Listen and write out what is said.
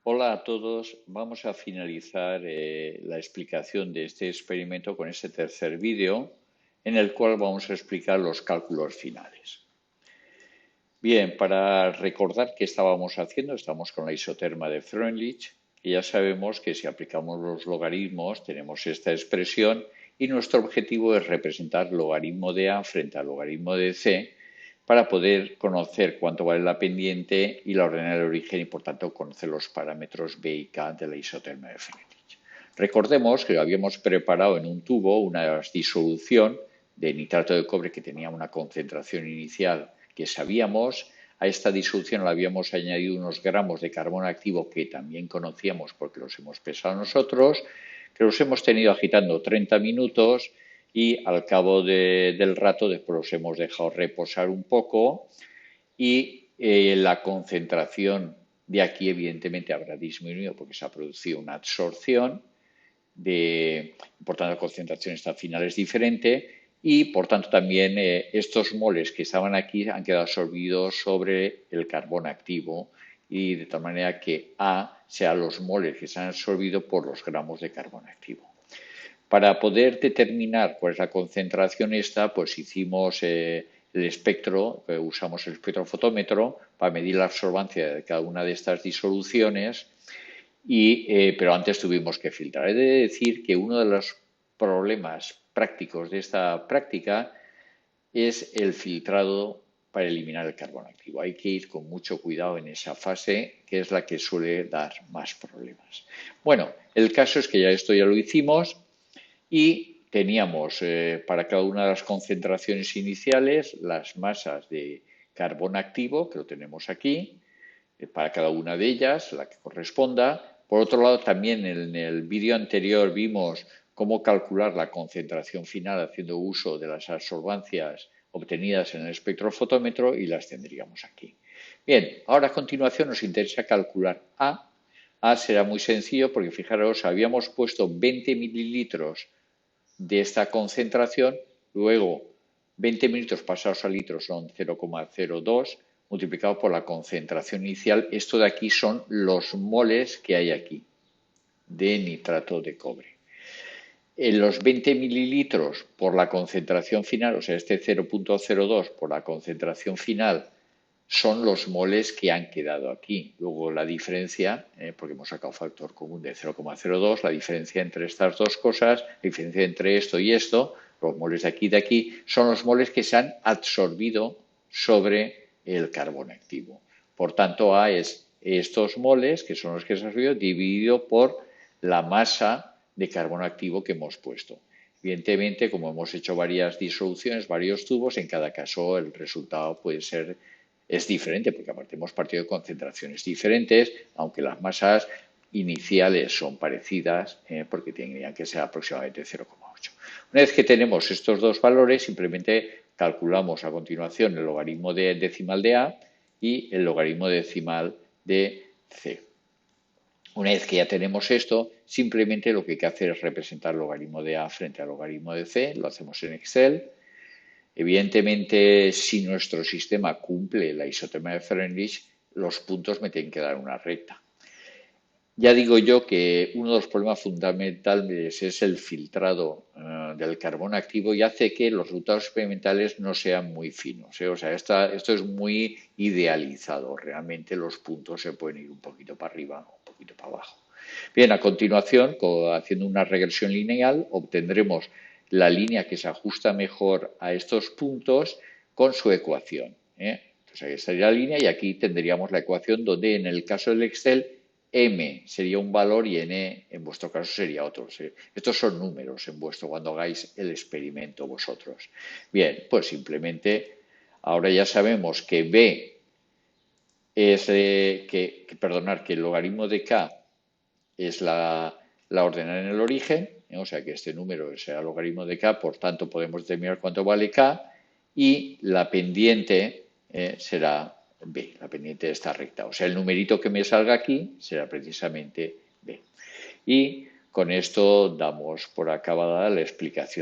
Hola a todos. Vamos a finalizar la explicación de este experimento con este tercer vídeo en el cual vamos a explicar los cálculos finales. Bien, para recordar qué estábamos haciendo, estamos con la isoterma de Freundlich y ya sabemos que si aplicamos los logaritmos tenemos esta expresión y nuestro objetivo es representar logaritmo de A frente al logaritmo de C para poder conocer cuánto vale la pendiente y la ordenada de origen y por tanto conocer los parámetros B y K de la isoterma de Freundlich. Recordemos que habíamos preparado en un tubo una disolución de nitrato de cobre que tenía una concentración inicial que sabíamos. A esta disolución le habíamos añadido unos gramos de carbono activo que también conocíamos porque los hemos pesado nosotros, que los hemos tenido agitando 30 minutos y al cabo del rato después los hemos dejado reposar un poco y la concentración de aquí evidentemente habrá disminuido porque se ha producido una absorción por tanto la concentración esta final es diferente y por tanto también estos moles que estaban aquí han quedado absorbidos sobre el carbono activo y de tal manera que A sea los moles que se han absorbido por los gramos de carbono activo. Para poder determinar cuál es la concentración esta, pues hicimos el espectro, usamos el espectrofotómetro para medir la absorbancia de cada una de estas disoluciones pero antes tuvimos que filtrar. He de decir que uno de los problemas prácticos de esta práctica es el filtrado para eliminar el carbono activo. Hay que ir con mucho cuidado en esa fase, que es la que suele dar más problemas. Bueno, el caso es que ya esto ya lo hicimos y teníamos para cada una de las concentraciones iniciales las masas de carbono activo, que lo tenemos aquí, para cada una de ellas, la que corresponda. Por otro lado, también en el vídeo anterior vimos cómo calcular la concentración final haciendo uso de las absorbancias obtenidas en el espectrofotómetro y las tendríamos aquí. Bien, ahora a continuación nos interesa calcular A. A será muy sencillo porque fijaros, habíamos puesto 20 mililitros de esta concentración, luego 20 minutos pasados a litros son 0,02 multiplicado por la concentración inicial. Esto de aquí son los moles que hay aquí de nitrato de cobre. En los 20 mililitros por la concentración final, o sea, este 0,02 por la concentración final, son los moles que han quedado aquí. Luego la diferencia, porque hemos sacado factor común de 0,02, la diferencia entre estas dos cosas, la diferencia entre esto y esto, los moles de aquí, son los moles que se han absorbido sobre el carbono activo. Por tanto, A es estos moles, que son los que se han absorbido, dividido por la masa de carbono activo que hemos puesto. Evidentemente, como hemos hecho varias disoluciones, varios tubos, en cada caso el resultado es diferente, porque aparte hemos partido de concentraciones diferentes, aunque las masas iniciales son parecidas, porque tendrían que ser aproximadamente 0,8. Una vez que tenemos estos dos valores, simplemente calculamos a continuación el logaritmo decimal de A y el logaritmo decimal de C. Una vez que ya tenemos esto, simplemente lo que hay que hacer es representar el logaritmo de A frente al logaritmo de C, lo hacemos en Excel. Evidentemente, si nuestro sistema cumple la isoterma de Freundlich, los puntos me tienen que dar una recta. Ya digo yo que uno de los problemas fundamentales es el filtrado del carbono activo y hace que los resultados experimentales no sean muy finos. O sea, esto es muy idealizado. Realmente los puntos se pueden ir un poquito para arriba o un poquito para abajo. Bien, a continuación, haciendo una regresión lineal, obtendremos la línea que se ajusta mejor a estos puntos con su ecuación. Entonces, ahí estaría la línea y aquí tendríamos la ecuación donde en el caso del Excel M sería un valor y N en vuestro caso sería otro. Estos son números en vuestro cuando hagáis el experimento vosotros. Bien, pues simplemente ahora ya sabemos que B es que el logaritmo de K es la ordenada en el origen, o sea que este número será el logaritmo de K, por tanto podemos determinar cuánto vale K y la pendiente será B, la pendiente de esta recta. O sea, el numerito que me salga aquí será precisamente B. Y con esto damos por acabada la explicación.